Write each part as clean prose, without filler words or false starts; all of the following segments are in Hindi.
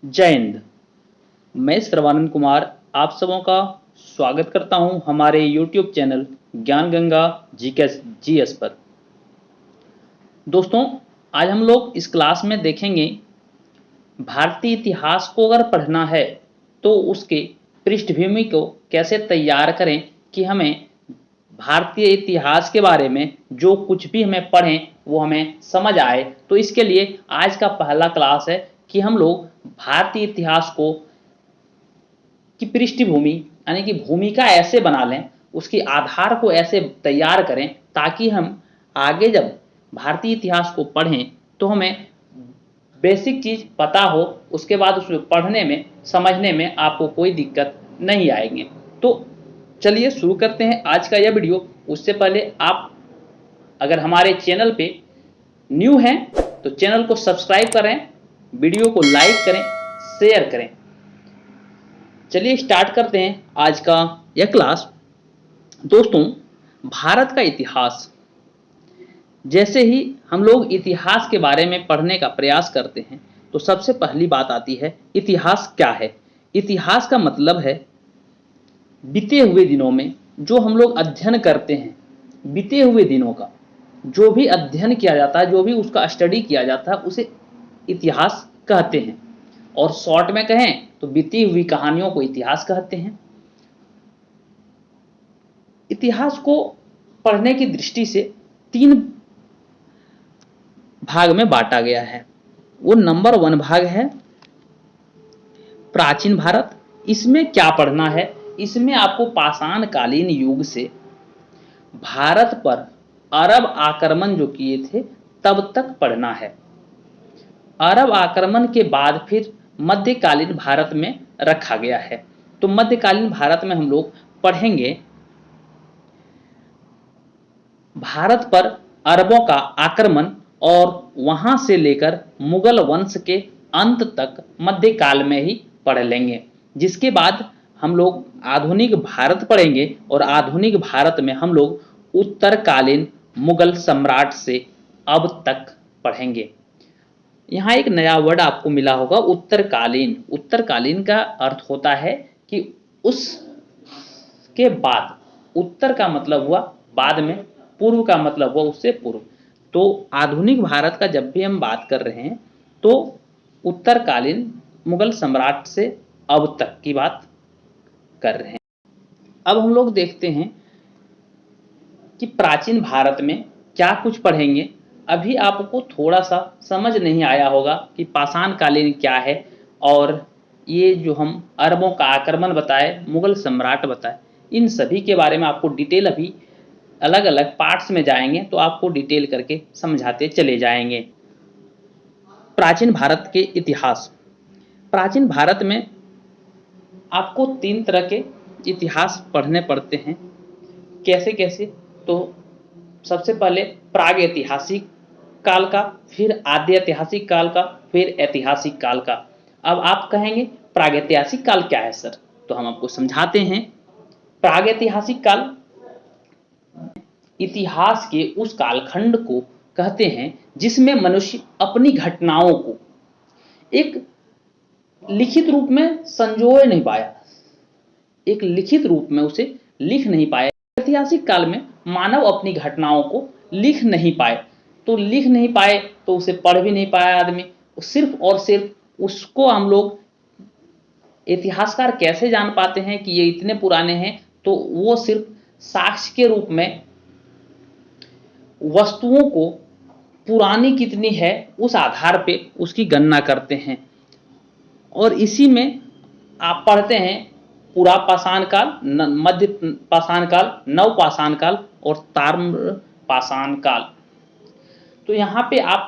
जय हिंद। मैं श्रवानंद कुमार आप सबों का स्वागत करता हूं हमारे YouTube चैनल ज्ञान गंगा जीएस पर। दोस्तों, आज हम लोग इस क्लास में देखेंगे भारतीय इतिहास को अगर पढ़ना है तो उसके पृष्ठभूमि को कैसे तैयार करें कि हमें भारतीय इतिहास के बारे में जो कुछ भी हमें पढ़ें वो हमें समझ आए। तो इसके लिए आज का पहला क्लास है कि हम लोग भारतीय इतिहास को की पृष्ठभूमि यानी कि भूमिका ऐसे बना लें, उसके आधार को ऐसे तैयार करें ताकि हम आगे जब भारतीय इतिहास को पढ़ें तो हमें बेसिक चीज पता हो, उसके बाद उसमें पढ़ने में समझने में आपको कोई दिक्कत नहीं आएंगे। तो चलिए शुरू करते हैं आज का यह वीडियो। उससे पहले आप अगर हमारे चैनल पे न्यू हैं तो चैनल को सब्सक्राइब करें, वीडियो को लाइक करें, शेयर करें। चलिए स्टार्ट करते हैं आज का यह क्लास। दोस्तों, भारत का इतिहास, जैसे ही हम लोग इतिहास के बारे में पढ़ने का प्रयास करते हैं तो सबसे पहली बात आती है इतिहास क्या है। इतिहास का मतलब है बीते हुए दिनों में जो हम लोग अध्ययन करते हैं, बीते हुए दिनों का जो भी अध्ययन किया जाता है, जो भी उसका स्टडी किया जाता है, उसे इतिहास कहते हैं। और शॉर्ट में कहें तो बीती हुई कहानियों को इतिहास कहते हैं। इतिहास को पढ़ने की दृष्टि से 3 भाग में बांटा गया है। वो नंबर 1 भाग है प्राचीन भारत। इसमें क्या पढ़ना है? इसमें आपको पाषाण कालीन युग से भारत पर अरब आक्रमण जो किए थे तब तक पढ़ना है। अरब आक्रमण के बाद फिर मध्यकालीन भारत में रखा गया है। तो मध्यकालीन भारत में हम लोग पढ़ेंगे भारत पर अरबों का आक्रमण और वहां से लेकर मुगल वंश के अंत तक मध्यकाल में ही पढ़ लेंगे। जिसके बाद हम लोग आधुनिक भारत पढ़ेंगे और आधुनिक भारत में हम लोग उत्तरकालीन मुगल सम्राट से अब तक पढ़ेंगे। यहाँ एक नया वर्ड आपको मिला होगा, उत्तरकालीन। उत्तरकालीन का अर्थ होता है कि उसके बाद। उत्तर का मतलब हुआ बाद में, पूर्व का मतलब हुआ उससे पूर्व। तो आधुनिक भारत का जब भी हम बात कर रहे हैं तो उत्तरकालीन मुगल सम्राट से अब तक की बात कर रहे हैं। अब हम लोग देखते हैं कि प्राचीन भारत में क्या कुछ पढ़ेंगे। अभी आपको थोड़ा सा समझ नहीं आया होगा कि पाषाण कालीन क्या है, और ये जो हम अरबों का आक्रमण बताए, मुगल सम्राट बताए, इन सभी के बारे में आपको डिटेल अभी अलग अलग पार्ट्स में जाएंगे तो आपको डिटेल करके समझाते चले जाएंगे। प्राचीन भारत के इतिहास। प्राचीन भारत में आपको 3 तरह के इतिहास पढ़ने पड़ते हैं। कैसे कैसे? तो सबसे पहले प्राग ऐतिहासिक काल का, फिर आद्य ऐतिहासिक काल का, फिर ऐतिहासिक काल का। अब आप कहेंगे प्रागैतिहासिक काल क्या है सर? तो हम आपको समझाते हैं। प्रागैतिहासिक काल इतिहास के उस कालखंड को कहते हैं जिसमें मनुष्य अपनी घटनाओं को एक लिखित रूप में संजोए नहीं पाया, एक लिखित रूप में उसे लिख नहीं पाया। ऐतिहासिक काल में मानव अपनी घटनाओं को लिख नहीं पाए, तो लिख नहीं पाए तो उसे पढ़ भी नहीं पाया आदमी। सिर्फ और सिर्फ उसको हम लोग इतिहासकार कैसे जान पाते हैं कि ये इतने पुराने हैं? तो वो सिर्फ साक्ष्य के रूप में वस्तुओं को पुरानी कितनी है उस आधार पे उसकी गणना करते हैं। और इसी में आप पढ़ते हैं पूरा पाषाण काल, मध्य पाषाण काल, नव पाषाण काल और ताम्र पाषाण काल। तो यहाँ पे आप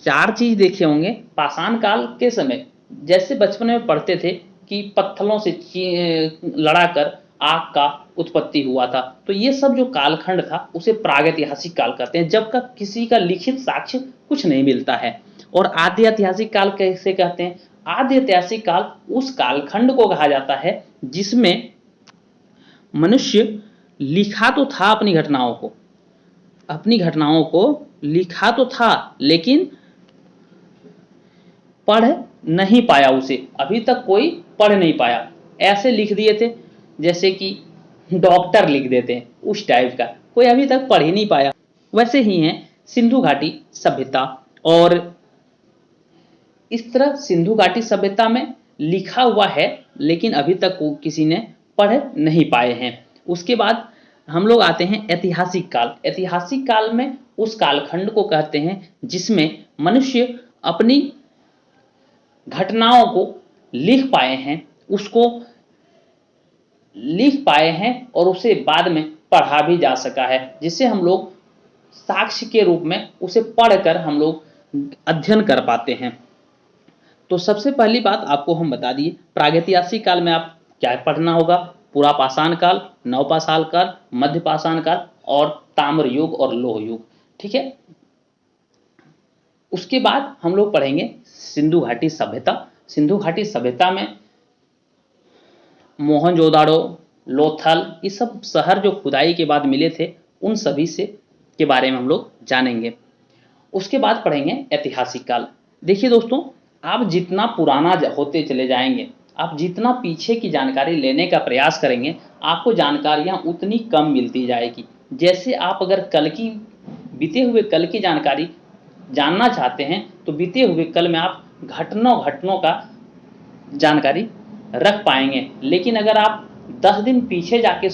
4 चीज देखे होंगे। पाषाण काल के समय जैसे बचपन में पढ़ते थे कि पत्थरों से लड़ाकर आग का उत्पत्ति हुआ था, तो ये सब जो कालखंड था उसे प्रागैतिहासिक काल कहते हैं, जब तक किसी का लिखित साक्ष्य कुछ नहीं मिलता है। और आद्य ऐतिहासिक काल कैसे कहते हैं? आद्य ऐतिहासिक काल उस कालखंड को कहा जाता है जिसमें मनुष्य लिखा तो था अपनी घटनाओं को लिखा तो था, लेकिन पढ़ नहीं पाया, उसे अभी तक कोई पढ़ नहीं पाया। ऐसे लिख दिए थे जैसे कि डॉक्टर लिख देते हैं, उस टाइप का, कोई अभी तक पढ़ ही नहीं पाया। वैसे ही है सिंधु घाटी सभ्यता, और इस तरह सिंधु घाटी सभ्यता में लिखा हुआ है लेकिन अभी तक किसी ने पढ़ नहीं पाए हैं। उसके बाद हम लोग आते हैं ऐतिहासिक काल। ऐतिहासिक काल में उस कालखंड को कहते हैं जिसमें मनुष्य अपनी घटनाओं को लिख पाए हैं, उसको लिख पाए हैं और उसे बाद में पढ़ा भी जा सका है, जिससे हम लोग साक्ष्य के रूप में उसे पढ़कर हम लोग अध्ययन कर पाते हैं। तो सबसे पहली बात आपको हम बता दिए, प्रागैतिहासिक काल में आप क्या पढ़ना होगा, पुरा पाषाण काल, नवपाषाण काल, मध्य पाषाण काल और ताम्र युग और लोह युग। ठीक है। उसके बाद हम लोग पढ़ेंगे सिंधु घाटी सभ्यता। सिंधु घाटी सभ्यता में मोहनजोदाड़ो, लोथल, ये सब शहर जो खुदाई के बाद मिले थे, उन सभी से के बारे में हम लोग जानेंगे। उसके बाद पढ़ेंगे ऐतिहासिक काल। देखिए दोस्तों, आप जितना पुराना होते चले जाएंगे, आप जितना पीछे की जानकारी लेने का प्रयास करेंगे, आपको जानकारियां उतनी कम मिलती जाएगी। जैसे आप अगर बीते हुए कल की जानकारी जानना चाहते हैं तो बीते हुए कल में आप घटनों का जानकारी रख पाएंगे। लेकिन अगर आप 10 दिन पीछे जाके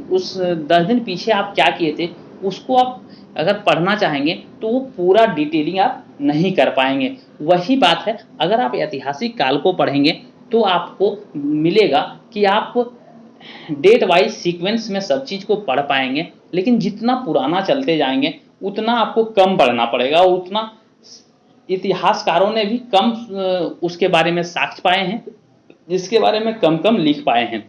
उस 10 दिन पीछे आप क्या किए थे उसको आप अगर पढ़ना चाहेंगे तो वो पूरा डिटेलिंग आप नहीं कर पाएंगे। वही बात है, अगर आप ऐतिहासिक काल को पढ़ेंगे तो आपको मिलेगा कि आप डेट वाइज सीक्वेंस में सब चीज़ को पढ़ पाएंगे। लेकिन जितना पुराना चलते जाएंगे उतना आपको कम पढ़ना पड़ेगा, और उतना इतिहासकारों ने भी कम उसके बारे में साक्ष्य पाए हैं, जिसके बारे में कम लिख पाए हैं।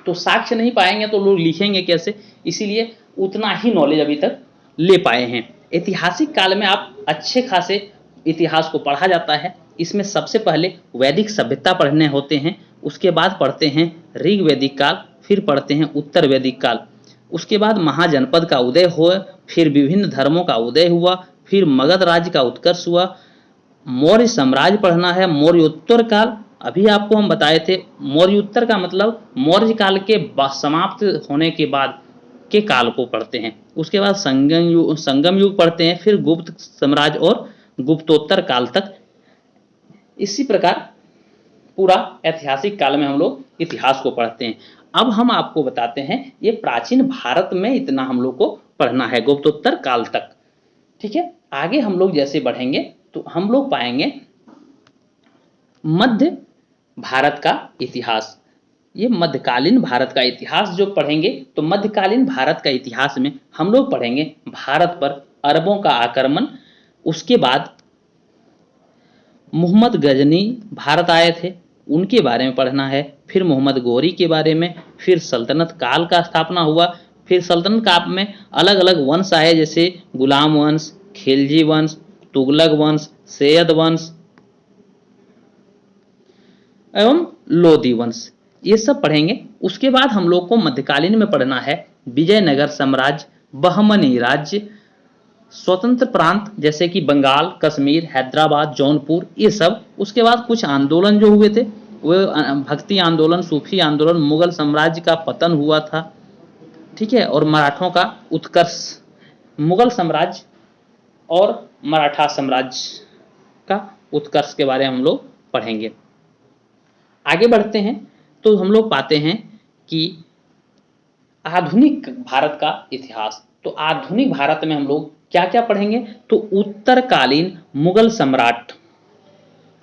तो साक्ष्य नहीं पाएंगे तो लोग लिखेंगे कैसे, इसीलिए उतना ही नॉलेज अभी तक ले पाए हैं। ऐतिहासिक काल में आप अच्छे खासे इतिहास को पढ़ा जाता है। इसमें सबसे पहले वैदिक सभ्यता पढ़ने होते हैं, उसके बाद पढ़ते हैं ऋग वैदिक काल, फिर पढ़ते हैं उत्तर वैदिक काल। उसके बाद महाजनपद का उदय हुआ, फिर विभिन्न धर्मों का उदय हुआ, फिर मगध राज्य का उत्कर्ष हुआ। मौर्य साम्राज्य पढ़ना है, मौर्योत्तर काल। अभी आपको हम बताए थे मौर्योत्तर का मतलब मौर्य काल के समाप्त होने के बाद के काल को पढ़ते हैं। उसके बाद संगम युग पढ़ते हैं, फिर गुप्त साम्राज्य और गुप्तोत्तर काल तक। इसी प्रकार पूरा ऐतिहासिक काल में हम लोग इतिहास को पढ़ते हैं। अब हम आपको बताते हैं ये प्राचीन भारत में इतना हम लोग को पढ़ना है, गुप्तोत्तर काल तक। ठीक है। आगे हम लोग जैसे बढ़ेंगे तो हम लोग पाएंगे मध्य भारत का इतिहास। ये मध्यकालीन भारत का इतिहास जो पढ़ेंगे तो मध्यकालीन भारत का इतिहास में हम लोग पढ़ेंगे भारत पर अरबों का आक्रमण, उसके बाद मोहम्मद गजनी भारत आए थे, उनके बारे में पढ़ना है, फिर मोहम्मद गोरी के बारे में, फिर सल्तनत काल का स्थापना हुआ, फिर सल्तनत काल में अलग अलग वंश आए जैसे गुलाम वंश, खिलजी वंश, तुगलक वंश, सैयद वंश एवं लोदी वंश, ये सब पढ़ेंगे। उसके बाद हम लोग को मध्यकालीन में पढ़ना है विजयनगर साम्राज्य, बहमनी राज्य, स्वतंत्र प्रांत जैसे कि बंगाल, कश्मीर, हैदराबाद, जौनपुर, ये सब। उसके बाद कुछ आंदोलन जो हुए थे वो भक्ति आंदोलन, सूफी आंदोलन, मुगल साम्राज्य का पतन हुआ था। ठीक है। और मराठों का उत्कर्ष, मुगल साम्राज्य और मराठा साम्राज्य का उत्कर्ष के बारे में हम लोग पढ़ेंगे। आगे बढ़ते हैं तो हम लोग पाते हैं कि आधुनिक भारत का इतिहास। तो आधुनिक भारत में हम लोग क्या क्या पढ़ेंगे तो उत्तरकालीन मुगल सम्राट,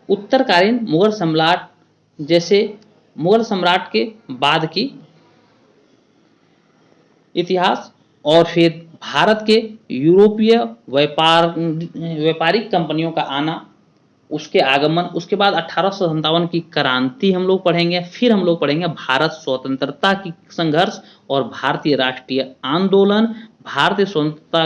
उत्तरकालीन मुगल सम्राट जैसे मुगल सम्राट के बाद की इतिहास, और फिर भारत के यूरोपीय व्यापारिक कंपनियों का आना, उसके आगमन, उसके बाद 1857 की क्रांति हम लोग पढ़ेंगे। फिर हम लोग पढ़ेंगे भारत स्वतंत्रता की संघर्ष और भारतीय राष्ट्रीय आंदोलन, भारतीय स्वतंत्रता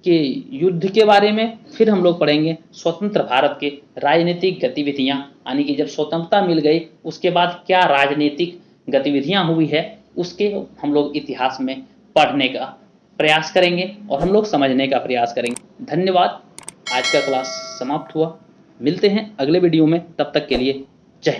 के युद्ध के बारे में। फिर हम लोग पढ़ेंगे स्वतंत्र भारत के राजनीतिक गतिविधियां, यानी कि जब स्वतंत्रता मिल गई उसके बाद क्या राजनीतिक गतिविधियां हुई है, उसके हम लोग इतिहास में पढ़ने का प्रयास करेंगे और हम लोग समझने का प्रयास करेंगे। धन्यवाद। आज का क्लास समाप्त हुआ। मिलते हैं अगले वीडियो में, तब तक के लिए जय हिंद।